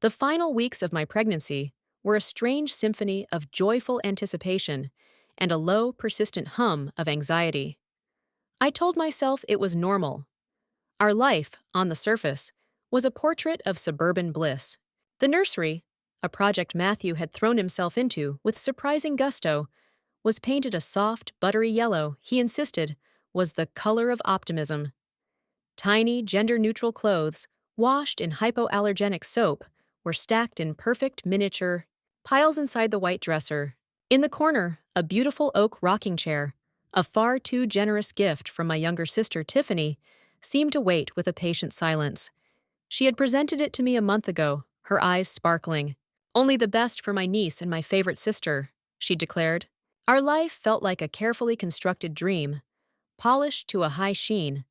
The final weeks of my pregnancy were a strange symphony of joyful anticipation and a low, persistent hum of anxiety. I told myself it was normal. Our life, on the surface, was a portrait of suburban bliss. The nursery, a project Matthew had thrown himself into with surprising gusto, was painted a soft, buttery yellow he insisted was the color of optimism. Tiny, gender-neutral clothes, washed in hypoallergenic soap, were stacked in perfect miniature piles inside the white dresser. In the corner, a beautiful oak rocking chair, a far too generous gift from my younger sister Tiffany, seemed to wait with a patient silence. She had presented it to me a month ago, her eyes sparkling. "Only the best for my niece and my favorite sister," she declared. Our life felt like a carefully constructed dream, polished to a high sheen.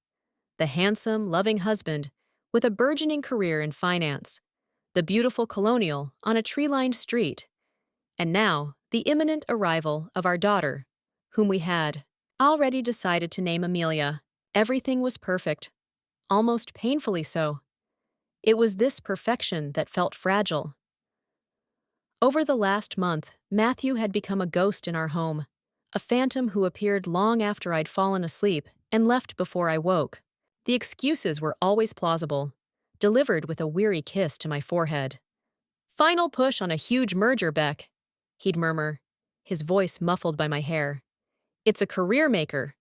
The handsome, loving husband, with a burgeoning career in finance, the beautiful colonial on a tree-lined street, and now the imminent arrival of our daughter, whom we had already decided to name Amelia. Everything was perfect, almost painfully so. It was this perfection that felt fragile. Over the last month, Matthew had become a ghost in our home, a phantom who appeared long after I'd fallen asleep and left before I woke. The excuses were always plausible, delivered with a weary kiss to my forehead. "Final push on a huge merger, Beck," he'd murmur, his voice muffled by my hair. "It's a career maker.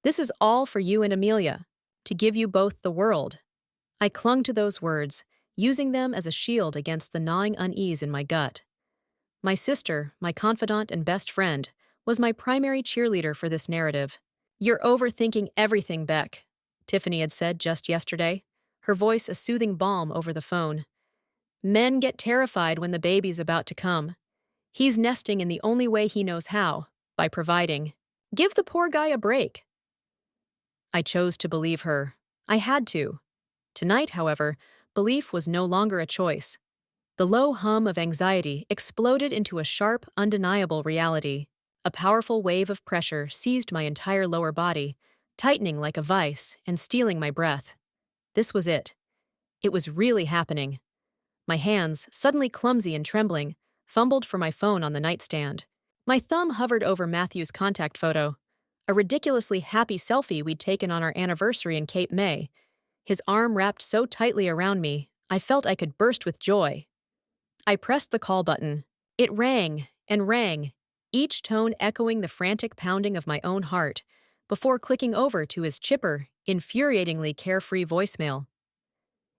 This is all for you and Amelia, to give you both the world." I clung to those words, using them as a shield against the gnawing unease in my gut. My sister, my confidant and best friend, was my primary cheerleader for this narrative. "You're overthinking everything, Beck," Tiffany had said just yesterday, her voice a soothing balm over the phone. "Men get terrified when the baby's about to come. He's nesting in the only way he knows how, by providing. Give the poor guy a break." I chose to believe her. I had to. Tonight, however, belief was no longer a choice. The low hum of anxiety exploded into a sharp, undeniable reality. A powerful wave of pressure seized my entire lower body, tightening like a vice and stealing my breath. This was it. It was really happening. My hands, suddenly clumsy and trembling, fumbled for my phone on the nightstand. My thumb hovered over Matthew's contact photo, a ridiculously happy selfie we'd taken on our anniversary in Cape May. His arm wrapped so tightly around me, I felt I could burst with joy. I pressed the call button. It rang and rang, each tone echoing the frantic pounding of my own heart, before clicking over to his chipper, infuriatingly carefree voicemail.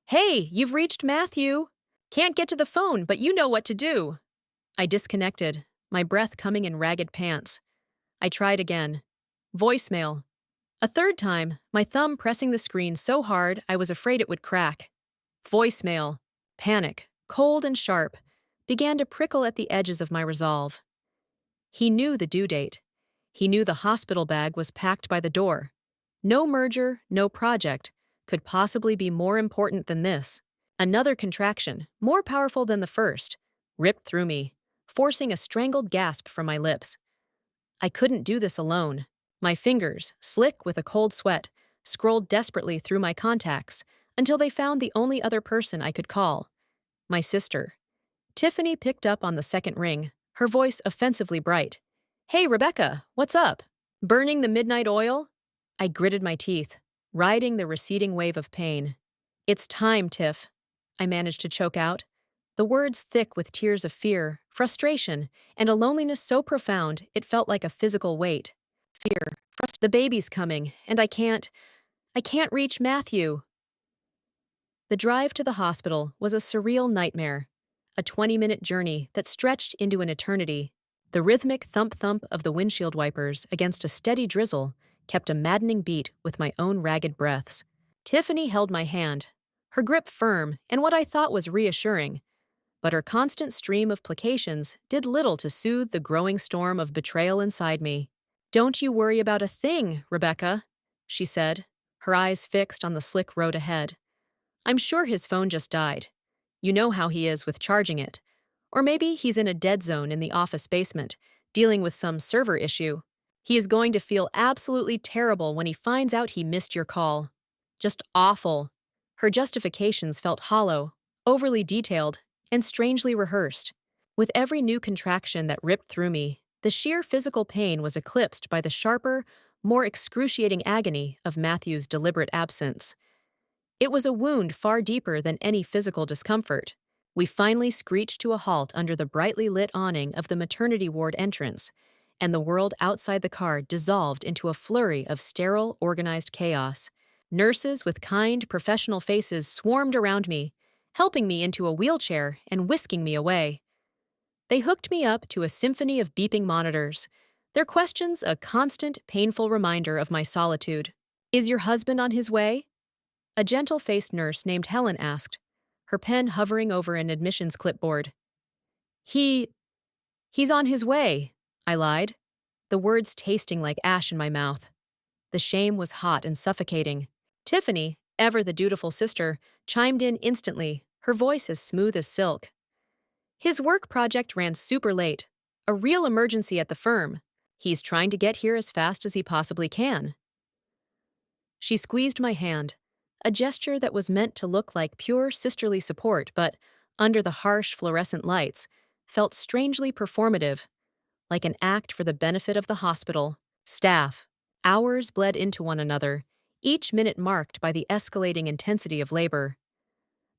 "Hey, you've reached Matthew! Can't get to the phone, but you know what to do." I disconnected, my breath coming in ragged pants. I tried again. Voicemail. A third time, my thumb pressing the screen so hard I was afraid it would crack. Voicemail. Panic, cold and sharp, began to prickle at the edges of my resolve. He knew the due date. He knew the hospital bag was packed by the door. No merger, no project, could possibly be more important than this. Another contraction, more powerful than the first, ripped through me, forcing a strangled gasp from my lips. I couldn't do this alone. My fingers, slick with a cold sweat, scrolled desperately through my contacts until they found the only other person I could call. My sister. Tiffany picked up on the second ring, her voice offensively bright. "Hey, Rebecca, what's up? Burning the midnight oil?" I gritted my teeth, riding the receding wave of pain. "It's time, Tiff," I managed to choke out, the words thick with tears of fear, frustration, and a loneliness so profound it felt like a physical weight. Fear. The baby's coming, and I can't reach Matthew. The drive to the hospital was a surreal nightmare, a 20-minute journey that stretched into an eternity. The rhythmic thump-thump of the windshield wipers against a steady drizzle kept a maddening beat with my own ragged breaths. Tiffany held my hand, her grip firm and what I thought was reassuring, but her constant stream of placations did little to soothe the growing storm of betrayal inside me. "Don't you worry about a thing, Rebecca," she said, her eyes fixed on the slick road ahead. "I'm sure his phone just died. You know how he is with charging it. Or maybe he's in a dead zone in the office basement, dealing with some server issue. He is going to feel absolutely terrible when he finds out he missed your call. Just awful." Her justifications felt hollow, overly detailed, and strangely rehearsed. With every new contraction that ripped through me, the sheer physical pain was eclipsed by the sharper, more excruciating agony of Matthew's deliberate absence. It was a wound far deeper than any physical discomfort. We finally screeched to a halt under the brightly lit awning of the maternity ward entrance, and the world outside the car dissolved into a flurry of sterile, organized chaos. Nurses with kind, professional faces swarmed around me, helping me into a wheelchair and whisking me away. They hooked me up to a symphony of beeping monitors, their questions a constant, painful reminder of my solitude. "Is your husband on his way?" a gentle-faced nurse named Helen asked, her pen hovering over an admissions clipboard. He's on his way," I lied, the words tasting like ash in my mouth. The shame was hot and suffocating. Tiffany, ever the dutiful sister, chimed in instantly, her voice as smooth as silk. "His work project ran super late. A real emergency at the firm. He's trying to get here as fast as he possibly can." She squeezed my hand, a gesture that was meant to look like pure sisterly support, but, under the harsh fluorescent lights, felt strangely performative, like an act for the benefit of the hospital. Staff. Hours bled into one another, each minute marked by the escalating intensity of labor.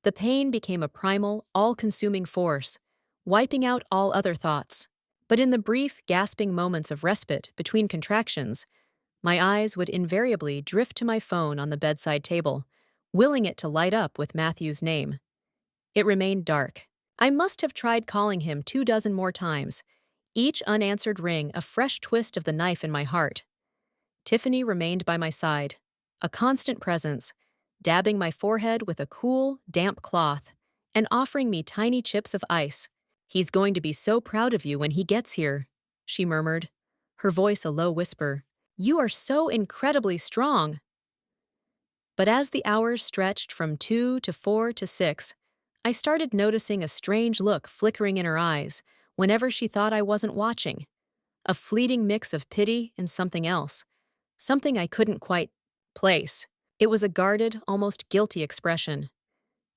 The pain became a primal, all-consuming force, wiping out all other thoughts. But in the brief, gasping moments of respite between contractions, my eyes would invariably drift to my phone on the bedside table, willing it to light up with Matthew's name. It remained dark. I must have tried calling him 24 more times, each unanswered ring a fresh twist of the knife in my heart. Tiffany remained by my side, a constant presence, dabbing my forehead with a cool, damp cloth and offering me tiny chips of ice. "He's going to be so proud of you when he gets here," she murmured, her voice a low whisper. "You are so incredibly strong." But as the hours stretched from 2 to 4 to 6, I started noticing a strange look flickering in her eyes whenever she thought I wasn't watching. A fleeting mix of pity and something else. Something I couldn't quite place. It was a guarded, almost guilty expression.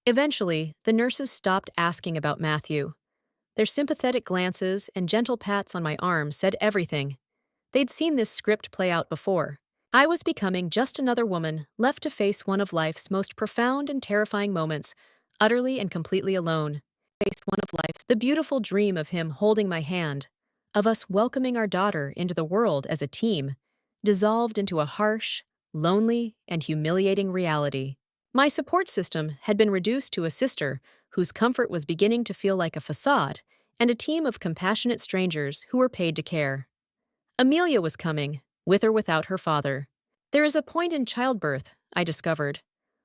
Eventually, the nurses stopped asking about Matthew. Their sympathetic glances and gentle pats on my arm said everything. They'd seen this script play out before. I was becoming just another woman left to face one of life's most profound and terrifying moments, utterly and completely alone. The beautiful dream of him holding my hand, of us welcoming our daughter into the world as a team, dissolved into a harsh, lonely, and humiliating reality. My support system had been reduced to a sister whose comfort was beginning to feel like a facade, and a team of compassionate strangers who were paid to care. Amelia was coming, with or without her father. There is a point in childbirth, I discovered,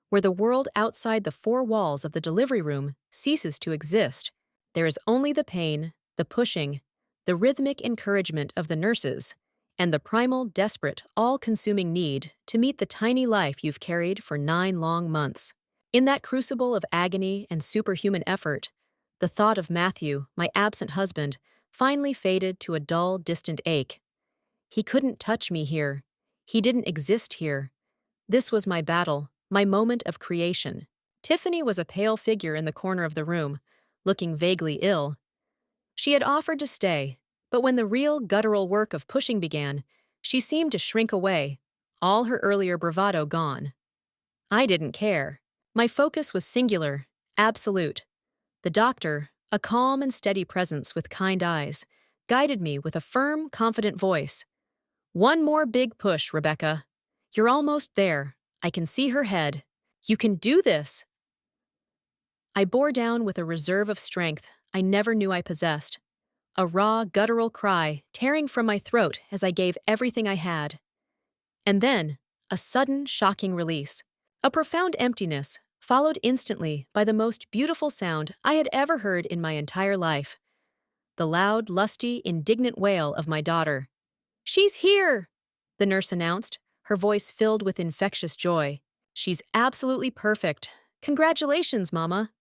where the world outside the four walls of the delivery room ceases to exist. There is only the pain, the pushing, the rhythmic encouragement of the nurses, and the primal, desperate, all-consuming need to meet the tiny life you've carried for 9 long months. In that crucible of agony and superhuman effort, the thought of Matthew, my absent husband, finally faded to a dull, distant ache. He couldn't touch me here. He didn't exist here. This was my battle, my moment of creation. Tiffany was a pale figure in the corner of the room, looking vaguely ill. She had offered to stay, but when the real guttural work of pushing began, she seemed to shrink away, all her earlier bravado gone. I didn't care. My focus was singular, absolute. The doctor, a calm and steady presence with kind eyes, guided me with a firm, confident voice. "One more big push, Rebecca. You're almost there. I can see her head. You can do this." I bore down with a reserve of strength I never knew I possessed, a raw, guttural cry tearing from my throat as I gave everything I had. And then, a sudden, shocking release. A profound emptiness, followed instantly by the most beautiful sound I had ever heard in my entire life. The loud, lusty, indignant wail of my daughter. "She's here!" the nurse announced, her voice filled with infectious joy. "She's absolutely perfect. Congratulations, Mama."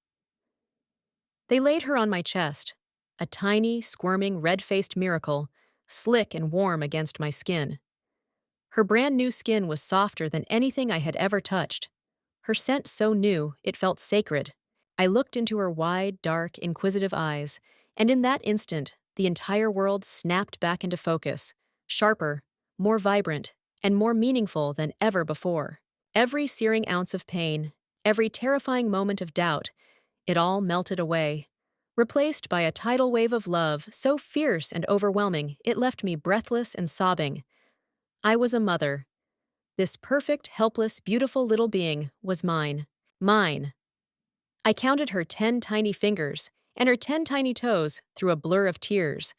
They laid her on my chest, a tiny, squirming, red-faced miracle, slick and warm against my skin. Her brand-new skin was softer than anything I had ever touched. Her scent so new, it felt sacred. I looked into her wide, dark, inquisitive eyes, and in that instant, the entire world snapped back into focus, sharper, more vibrant, and more meaningful than ever before. Every searing ounce of pain, every terrifying moment of doubt, it all melted away, replaced by a tidal wave of love so fierce and overwhelming it left me breathless and sobbing. I was a mother. This perfect, helpless, beautiful little being was mine. Mine. I counted her 10 tiny fingers and her 10 tiny toes through a blur of tears.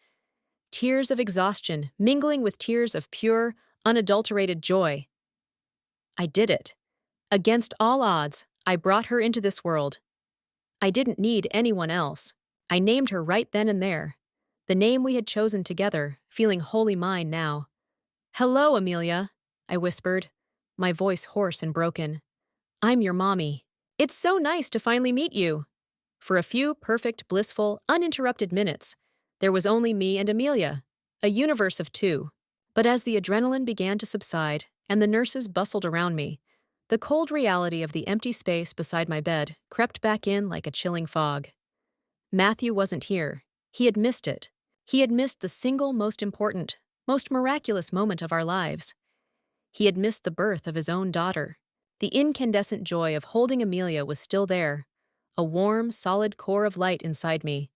Tears of exhaustion mingling with tears of pure, unadulterated joy. I did it. Against all odds, I brought her into this world. I didn't need anyone else. I named her right then and there. The name we had chosen together, feeling wholly mine now. "Hello, Amelia," I whispered, my voice hoarse and broken. "I'm your mommy. It's so nice to finally meet you." For a few perfect, blissful, uninterrupted minutes, there was only me and Amelia, a universe of two. But as the adrenaline began to subside and the nurses bustled around me, the cold reality of the empty space beside my bed crept back in like a chilling fog. Matthew wasn't here. He had missed it. He had missed the single most important, most miraculous moment of our lives. He had missed the birth of his own daughter. The incandescent joy of holding Amelia was still there, a warm, solid core of light inside me.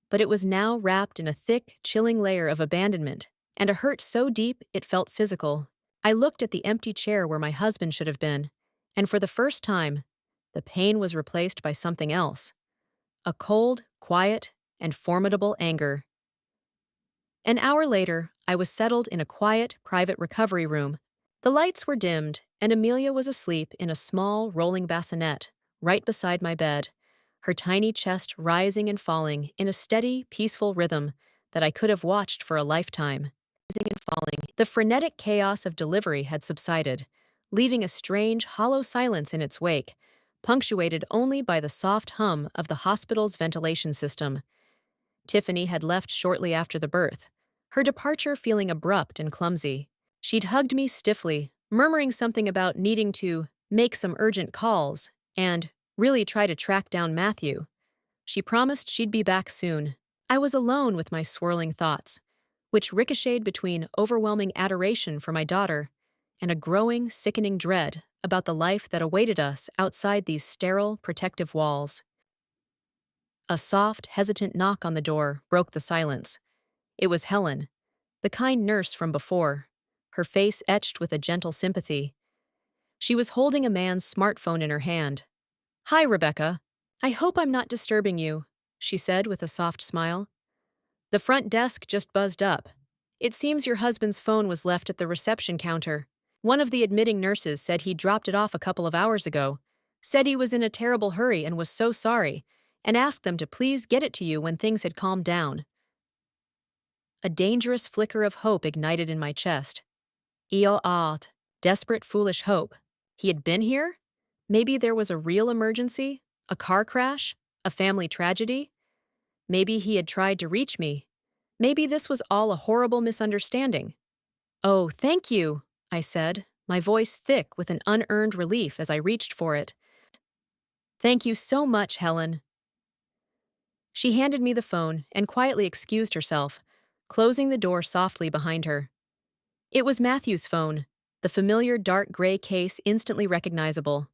But it was now wrapped in a thick, chilling layer of abandonment, and a hurt so deep it felt physical. I looked at the empty chair where my husband should have been, and for the first time, the pain was replaced by something else. A cold, quiet, and formidable anger. An hour later, I was settled in a quiet, private recovery room. The lights were dimmed, and Amelia was asleep in a small, rolling bassinet, right beside my bed, her tiny chest rising and falling in a steady, peaceful rhythm that I could have watched for a lifetime. Rising and falling, the frenetic chaos of delivery had subsided, leaving a strange, hollow silence in its wake, punctuated only by the soft hum of the hospital's ventilation system. Tiffany had left shortly after the birth, her departure feeling abrupt and clumsy. She'd hugged me stiffly, murmuring something about needing to make some urgent calls and really try to track down Matthew. She promised she'd be back soon. I was alone with my swirling thoughts, which ricocheted between overwhelming adoration for my daughter and a growing, sickening dread about the life that awaited us outside these sterile, protective walls. A soft, hesitant knock on the door broke the silence. It was Helen, the kind nurse from before, her face etched with a gentle sympathy. She was holding a man's smartphone in her hand. "Hi, Rebecca. I hope I'm not disturbing you," she said with a soft smile. "The front desk just buzzed up. It seems your husband's phone was left at the reception counter. One of the admitting nurses said he dropped it off a couple of hours ago, said he was in a terrible hurry and was so sorry, and asked them to please get it to you when things had calmed down." A dangerous flicker of hope ignited in my chest. Art, desperate, foolish hope. He had been here? Maybe there was a real emergency? A car crash? A family tragedy? Maybe he had tried to reach me. Maybe this was all a horrible misunderstanding. "Oh, thank you," I said, my voice thick with an unearned relief as I reached for it. "Thank you so much, Helen." She handed me the phone and quietly excused herself, closing the door softly behind her. It was Matthew's phone, the familiar dark gray case instantly recognizable.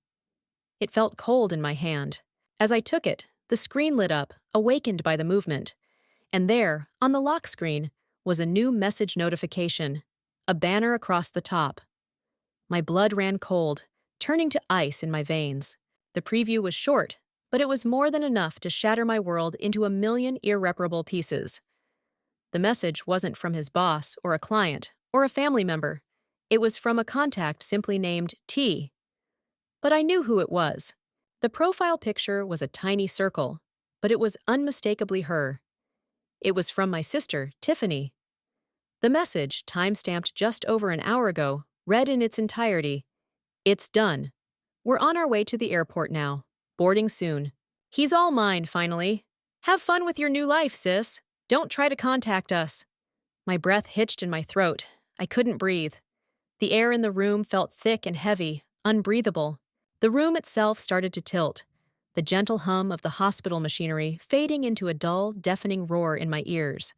It felt cold in my hand. As I took it, the screen lit up, awakened by the movement. And there, on the lock screen, was a new message notification, a banner across the top. My blood ran cold, turning to ice in my veins. The preview was short, but it was more than enough to shatter my world into a million irreparable pieces. The message wasn't from his boss or a client or a family member. It was from a contact simply named T. But I knew who it was. The profile picture was a tiny circle, but it was unmistakably her. It was from my sister, Tiffany. The message, time-stamped just over an hour ago, read in its entirety, "It's done. We're on our way to the airport now. Boarding soon. He's all mine, finally. Have fun with your new life, sis. Don't try to contact us." My breath hitched in my throat. I couldn't breathe. The air in the room felt thick and heavy, unbreathable. The room itself started to tilt, the gentle hum of the hospital machinery fading into a dull, deafening roar in my ears.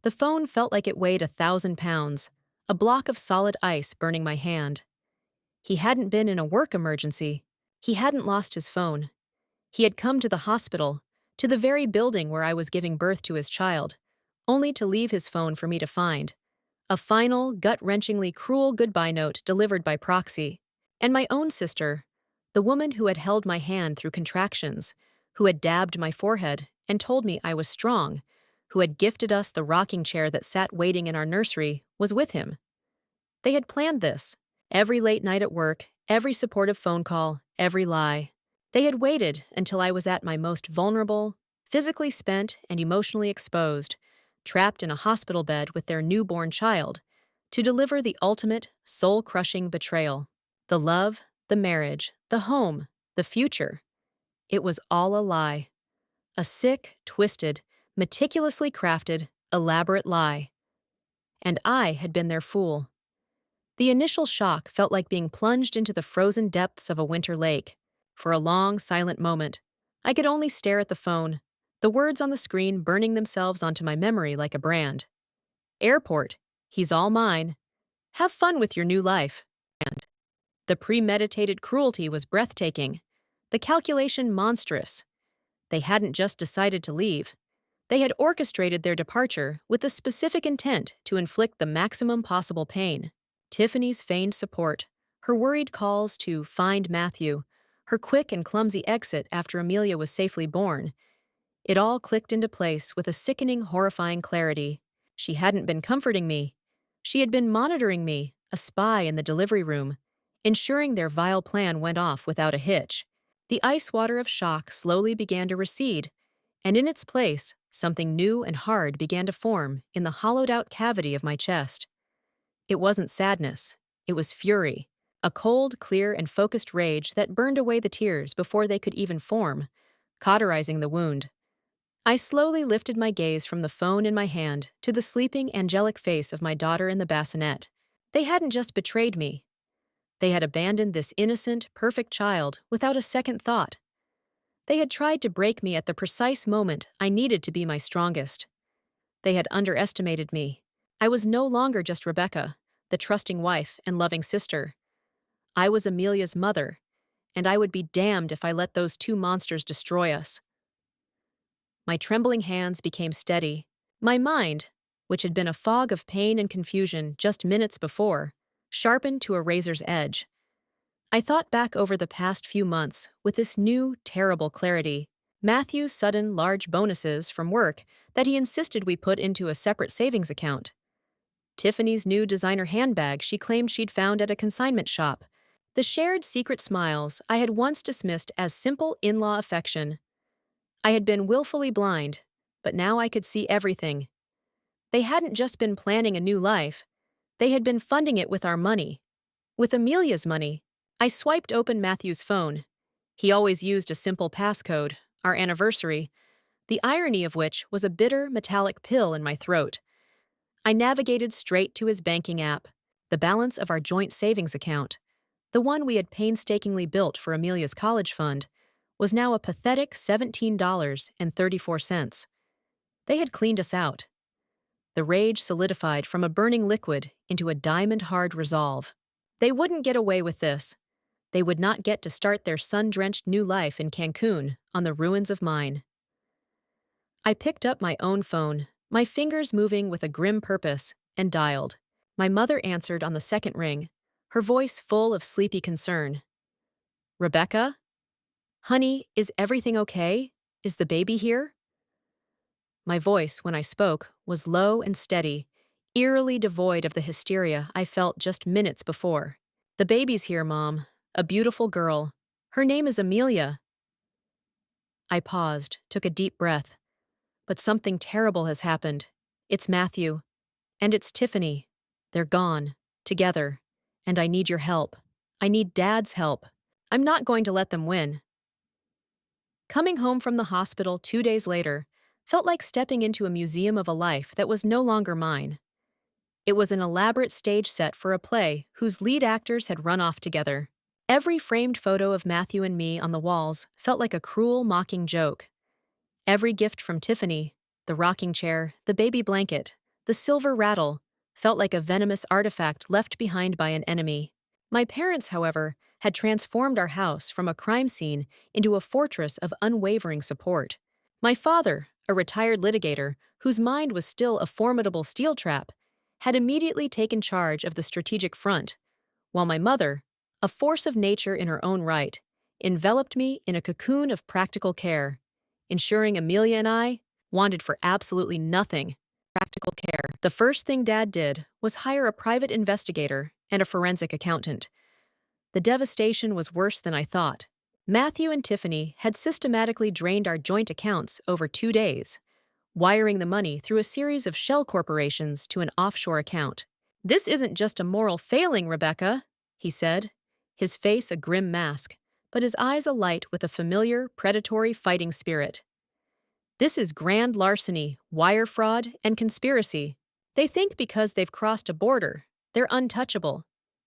The phone felt like it weighed 1,000 pounds, a block of solid ice burning my hand. He hadn't been in a work emergency. He hadn't lost his phone. He had come to the hospital, to the very building where I was giving birth to his child, only to leave his phone for me to find. A final, gut-wrenchingly cruel goodbye note delivered by proxy. And my own sister, the woman who had held my hand through contractions, who had dabbed my forehead and told me I was strong, who had gifted us the rocking chair that sat waiting in our nursery, was with him. They had planned this. Every late night at work, every supportive phone call, every lie. They had waited until I was at my most vulnerable, physically spent and emotionally exposed, trapped in a hospital bed with their newborn child, to deliver the ultimate, soul-crushing betrayal. The love, the marriage, the home, the future. It was all a lie. A sick, twisted, meticulously crafted, elaborate lie. And I had been their fool. The initial shock felt like being plunged into the frozen depths of a winter lake. For a long, silent moment, I could only stare at the phone, the words on the screen burning themselves onto my memory like a brand. Airport. He's all mine. Have fun with your new life. And the premeditated cruelty was breathtaking. The calculation monstrous. They hadn't just decided to leave. They had orchestrated their departure with the specific intent to inflict the maximum possible pain. Tiffany's feigned support, her worried calls to find Matthew, her quick and clumsy exit after Amelia was safely born. It all clicked into place with a sickening, horrifying clarity. She hadn't been comforting me. She had been monitoring me, a spy in the delivery room, ensuring their vile plan went off without a hitch. The ice water of shock slowly began to recede, and in its place, something new and hard began to form in the hollowed-out cavity of my chest. It wasn't sadness. It was fury, a cold, clear, and focused rage that burned away the tears before they could even form, cauterizing the wound. I slowly lifted my gaze from the phone in my hand to the sleeping, angelic face of my daughter in the bassinet. They hadn't just betrayed me. They had abandoned this innocent, perfect child without a second thought. They had tried to break me at the precise moment I needed to be my strongest. They had underestimated me. I was no longer just Rebecca, the trusting wife and loving sister. I was Amelia's mother, and I would be damned if I let those two monsters destroy us. My trembling hands became steady. My mind, which had been a fog of pain and confusion just minutes before, sharpened to a razor's edge. I thought back over the past few months with this new, terrible clarity. Matthew's sudden, large bonuses from work that he insisted we put into a separate savings account. Tiffany's new designer handbag she claimed she'd found at a consignment shop. The shared secret smiles I had once dismissed as simple in-law affection. I had been willfully blind, but now I could see everything. They hadn't just been planning a new life. They had been funding it with our money. With Amelia's money. I swiped open Matthew's phone. He always used a simple passcode, our anniversary, the irony of which was a bitter, metallic pill in my throat. I navigated straight to his banking app, the balance of our joint savings account. The one we had painstakingly built for Amelia's college fund was now a pathetic $17.34. They had cleaned us out. The rage solidified from a burning liquid into a diamond-hard resolve. They wouldn't get away with this. They would not get to start their sun-drenched new life in Cancun on the ruins of mine. I picked up my own phone, my fingers moving with a grim purpose, and dialed. My mother answered on the second ring, her voice full of sleepy concern. "Rebecca? Honey, is everything okay? Is the baby here?" My voice, when I spoke, was low and steady, eerily devoid of the hysteria I felt just minutes before. "The baby's here, Mom. A beautiful girl. Her name is Amelia." I paused, took a deep breath. But something terrible has happened. It's Matthew. And it's Tiffany. They're gone. Together. And I need your help. I need Dad's help. I'm not going to let them win. Coming home from the hospital 2 days later felt like stepping into a museum of a life that was no longer mine. It was an elaborate stage set for a play whose lead actors had run off together. Every framed photo of Matthew and me on the walls felt like a cruel, mocking joke. Every gift from Tiffany, the rocking chair, the baby blanket, the silver rattle, felt like a venomous artifact left behind by an enemy. My parents, however, had transformed our house from a crime scene into a fortress of unwavering support. My father, a retired litigator whose mind was still a formidable steel trap, had immediately taken charge of the strategic front, while my mother, a force of nature in her own right, enveloped me in a cocoon of practical care, ensuring Amelia and I wanted for absolutely nothing. Practical care. The first thing Dad did was hire a private investigator and a forensic accountant. The devastation was worse than I thought. Matthew and Tiffany had systematically drained our joint accounts over 2 days, wiring the money through a series of shell corporations to an offshore account. "This isn't just a moral failing, Rebecca," he said, his face a grim mask, but his eyes alight with a familiar, predatory fighting spirit. "This is grand larceny, wire fraud, and conspiracy. They think because they've crossed a border, they're untouchable.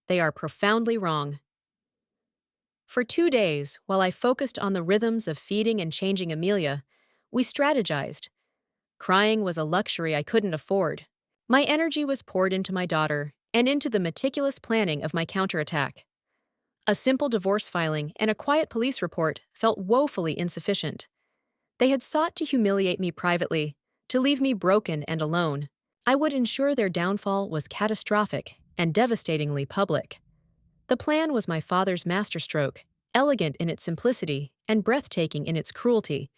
They are profoundly wrong." For 2 days, while I focused on the rhythms of feeding and changing Amelia, we strategized. Crying was a luxury I couldn't afford. My energy was poured into my daughter and into the meticulous planning of my counterattack. A simple divorce filing and a quiet police report felt woefully insufficient. They had sought to humiliate me privately, to leave me broken and alone. I would ensure their downfall was catastrophic and devastatingly public. The plan was my father's masterstroke, elegant in its simplicity and breathtaking in its cruelty.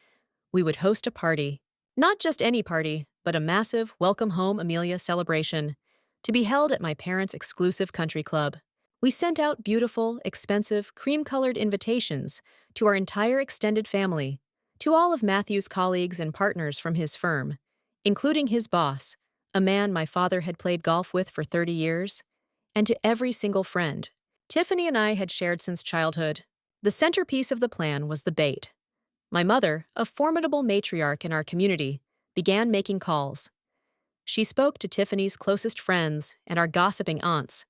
We would host a party. Not just any party, but a massive Welcome Home Amelia celebration, to be held at my parents' exclusive country club. We sent out beautiful, expensive, cream-colored invitations to our entire extended family, to all of Matthew's colleagues and partners from his firm, including his boss, a man my father had played golf with for 30 years, and to every single friend Tiffany and I had shared since childhood. The centerpiece of the plan was the bait. My mother, a formidable matriarch in our community, began making calls. She spoke to Tiffany's closest friends and our gossiping aunts,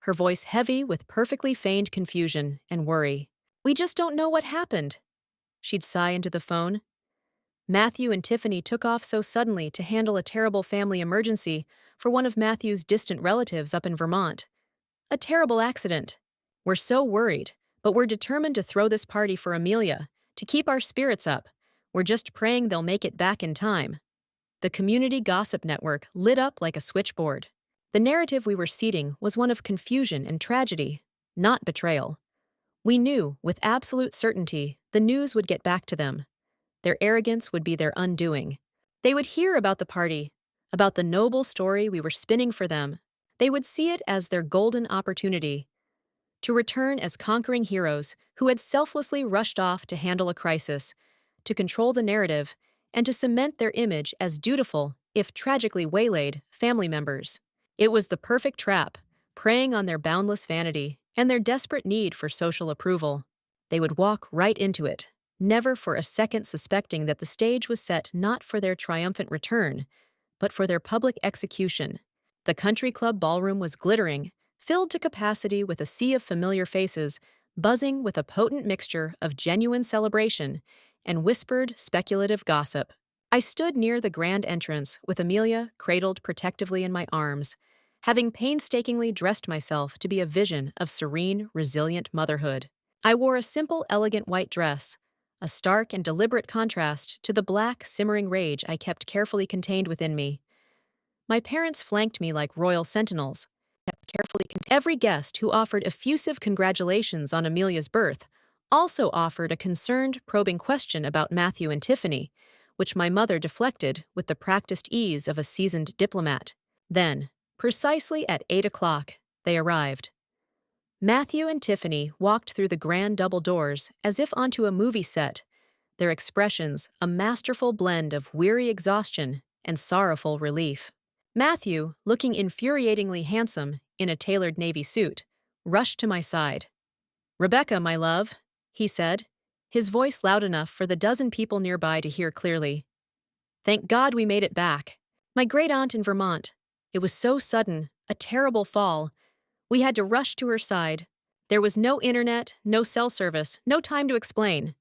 her voice heavy with perfectly feigned confusion and worry. "We just don't know what happened," she'd sigh into the phone. "Matthew and Tiffany took off so suddenly to handle a terrible family emergency for one of Matthew's distant relatives up in Vermont. A terrible accident. We're so worried, but we're determined to throw this party for Amelia, to keep our spirits up. We're just praying they'll make it back in time." The community gossip network lit up like a switchboard. The narrative we were seeding was one of confusion and tragedy, not betrayal. We knew, with absolute certainty, the news would get back to them. Their arrogance would be their undoing. They would hear about the party, about the noble story we were spinning for them. They would see it as their golden opportunity to return as conquering heroes who had selflessly rushed off to handle a crisis, to control the narrative, and to cement their image as dutiful, if tragically waylaid, family members. It was the perfect trap, preying on their boundless vanity and their desperate need for social approval. They would walk right into it, never for a second suspecting that the stage was set not for their triumphant return, but for their public execution. The country club ballroom was glittering, filled to capacity with a sea of familiar faces, buzzing with a potent mixture of genuine celebration and whispered, speculative gossip. I stood near the grand entrance with Amelia cradled protectively in my arms, having painstakingly dressed myself to be a vision of serene, resilient motherhood. I wore a simple, elegant white dress, a stark and deliberate contrast to the black, simmering rage I kept carefully contained within me. My parents flanked me like royal sentinels, Every guest who offered effusive congratulations on Amelia's birth also offered a concerned, probing question about Matthew and Tiffany, which my mother deflected with the practiced ease of a seasoned diplomat. Then, precisely at 8 o'clock, they arrived. Matthew and Tiffany walked through the grand double doors as if onto a movie set, their expressions a masterful blend of weary exhaustion and sorrowful relief. Matthew, looking infuriatingly handsome in a tailored navy suit, rushed to my side. "Rebecca, my love," he said, his voice loud enough for the dozen people nearby to hear clearly. "Thank God we made it back. My great-aunt in Vermont. It was so sudden, a terrible fall. We had to rush to her side. There was no internet, no cell service, no time to explain.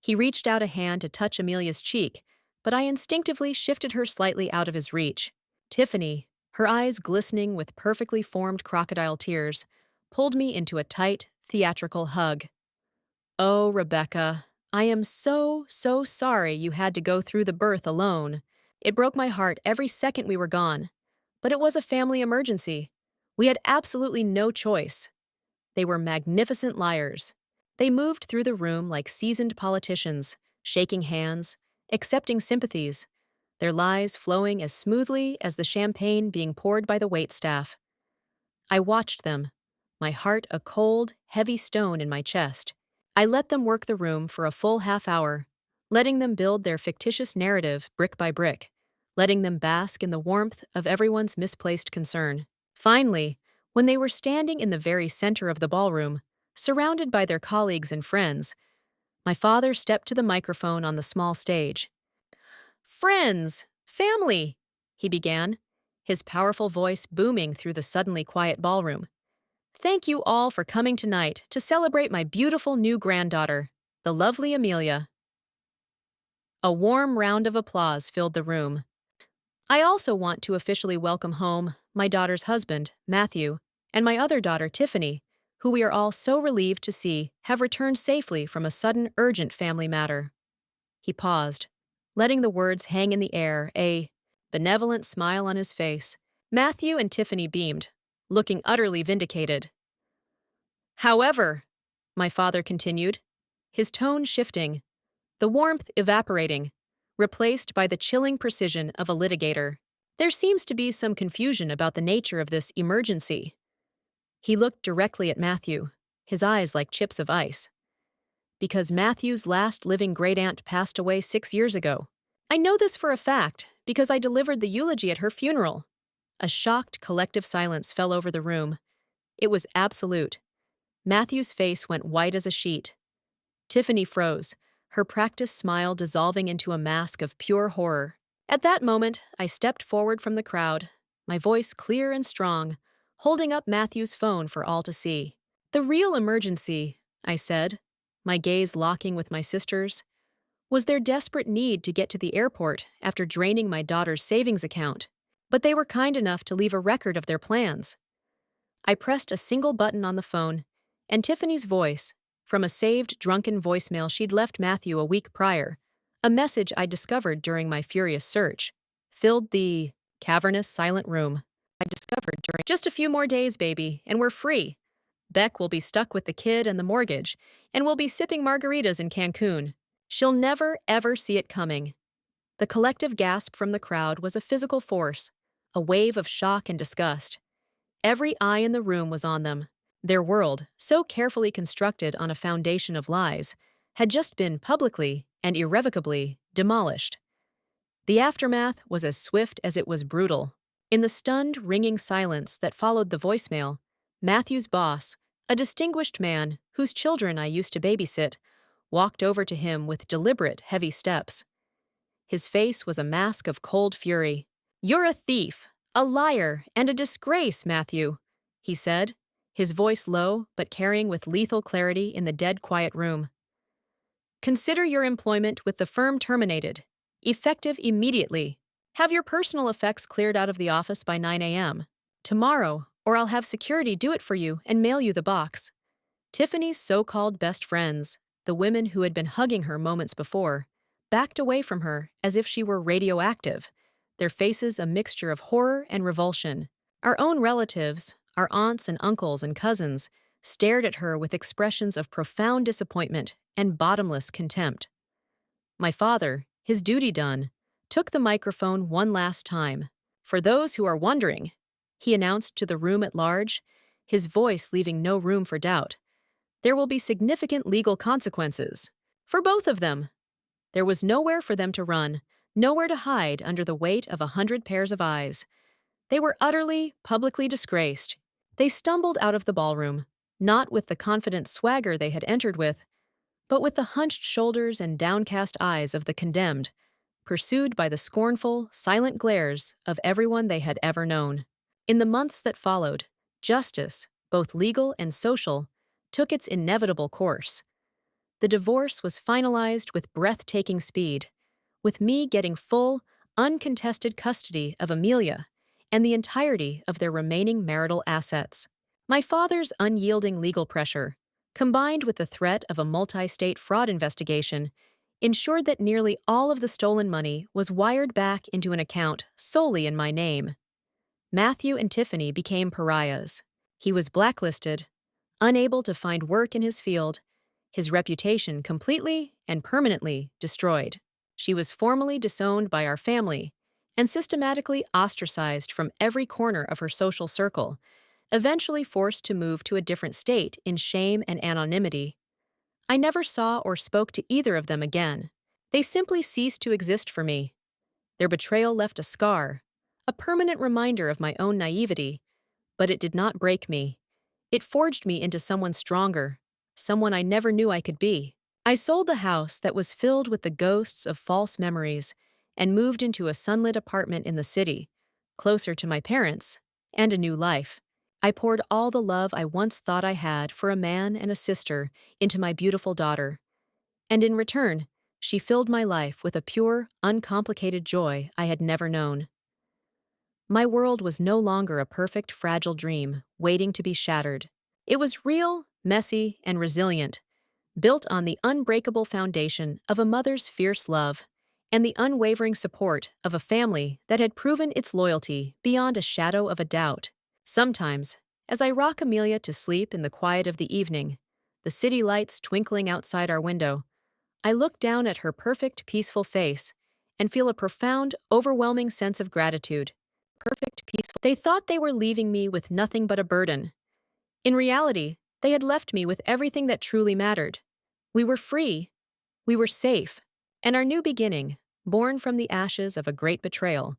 He reached out a hand to touch Amelia's cheek, but I instinctively shifted her slightly out of his reach. Tiffany, her eyes glistening with perfectly formed crocodile tears, pulled me into a tight, theatrical hug. Oh, Rebecca, I am so sorry you had to go through the birth alone. It broke my heart every second we were gone. But it was a family emergency. We had absolutely no choice. They were magnificent liars. They moved through the room like seasoned politicians, shaking hands, accepting sympathies, their lies flowing as smoothly as the champagne being poured by the waitstaff. I watched them, my heart a cold, heavy stone in my chest. I let them work the room for a full half-hour, letting them build their fictitious narrative brick by brick, letting them bask in the warmth of everyone's misplaced concern. Finally, when they were standing in the very center of the ballroom, surrounded by their colleagues and friends, my father stepped to the microphone on the small stage. "Friends! Family!" he began, his powerful voice booming through the suddenly quiet ballroom. "Thank you all for coming tonight to celebrate my beautiful new granddaughter, the lovely Amelia." A warm round of applause filled the room. I also want to officially welcome home my daughter's husband, Matthew, and my other daughter, Tiffany, who we are all so relieved to see have returned safely from a sudden, urgent family matter. He paused, letting the words hang in the air, a benevolent smile on his face. Matthew and Tiffany beamed, looking utterly vindicated. "However," my father continued, his tone shifting, the warmth evaporating, replaced by the chilling precision of a litigator, "there seems to be some confusion about the nature of this emergency." He looked directly at Matthew, his eyes like chips of ice. "Because Matthew's last living great-aunt passed away 6 years ago. I know this for a fact because I delivered the eulogy at her funeral." A shocked collective silence fell over the room. It was absolute. Matthew's face went white as a sheet. Tiffany froze, her practiced smile dissolving into a mask of pure horror. At that moment, I stepped forward from the crowd, my voice clear and strong, holding up Matthew's phone for all to see. "The real emergency," I said, my gaze locking with my sister's, "was their desperate need to get to the airport after draining my daughter's savings account. But they were kind enough to leave a record of their plans." I pressed a single button on the phone, and Tiffany's voice, from a saved drunken voicemail she'd left Matthew a week prior, a message I discovered during my furious search, filled the cavernous, silent room. "Just a few more days, baby, and we're free. Beck will be stuck with the kid and the mortgage, and we'll be sipping margaritas in Cancun. She'll never, ever see it coming." The collective gasp from the crowd was a physical force, a wave of shock and disgust. Every eye in the room was on them. Their world, so carefully constructed on a foundation of lies, had just been publicly and irrevocably demolished. The aftermath was as swift as it was brutal. In the stunned, ringing silence that followed the voicemail, Matthew's boss, a distinguished man whose children I used to babysit, walked over to him with deliberate, heavy steps. His face was a mask of cold fury. "You're a thief, a liar, and a disgrace, Matthew," he said, his voice low but carrying with lethal clarity in the dead quiet room. "Consider your employment with the firm terminated, effective immediately. Have your personal effects cleared out of the office by 9 a.m. tomorrow, or I'll have security do it for you and mail you the box." Tiffany's so-called best friends, the women who had been hugging her moments before, backed away from her as if she were radioactive, their faces a mixture of horror and revulsion. Our own relatives, our aunts and uncles and cousins, stared at her with expressions of profound disappointment and bottomless contempt. My father, his duty done, took the microphone one last time. "For those who are wondering," he announced to the room at large, his voice leaving no room for doubt, "there will be significant legal consequences. For both of them." There was nowhere for them to run, nowhere to hide under the weight of 100 pairs of eyes. They were utterly, publicly disgraced. They stumbled out of the ballroom, not with the confident swagger they had entered with, but with the hunched shoulders and downcast eyes of the condemned, pursued by the scornful, silent glares of everyone they had ever known. In the months that followed, justice, both legal and social, took its inevitable course. The divorce was finalized with breathtaking speed, with me getting full, uncontested custody of Amelia and the entirety of their remaining marital assets. My father's unyielding legal pressure, combined with the threat of a multi-state fraud investigation, ensured that nearly all of the stolen money was wired back into an account solely in my name. Matthew and Tiffany became pariahs. He was blacklisted, unable to find work in his field, his reputation completely and permanently destroyed. She was formally disowned by our family and systematically ostracized from every corner of her social circle, eventually forced to move to a different state in shame and anonymity. I never saw or spoke to either of them again. They simply ceased to exist for me. Their betrayal left a scar, a permanent reminder of my own naivety, but it did not break me. It forged me into someone stronger, someone I never knew I could be. I sold the house that was filled with the ghosts of false memories and moved into a sunlit apartment in the city, closer to my parents, and a new life. I poured all the love I once thought I had for a man and a sister into my beautiful daughter, and in return, she filled my life with a pure, uncomplicated joy I had never known. My world was no longer a perfect, fragile dream waiting to be shattered. It was real, messy, and resilient, built on the unbreakable foundation of a mother's fierce love and the unwavering support of a family that had proven its loyalty beyond a shadow of a doubt. Sometimes, as I rock Amelia to sleep in the quiet of the evening, the city lights twinkling outside our window, I look down at her perfect, peaceful face and feel a profound, overwhelming sense of gratitude. Perfect, peaceful. They thought they were leaving me with nothing but a burden. In reality, they had left me with everything that truly mattered. We were free, we were safe, and our new beginning, born from the ashes of a great betrayal,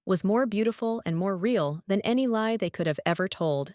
was more beautiful and more real than any lie they could have ever told.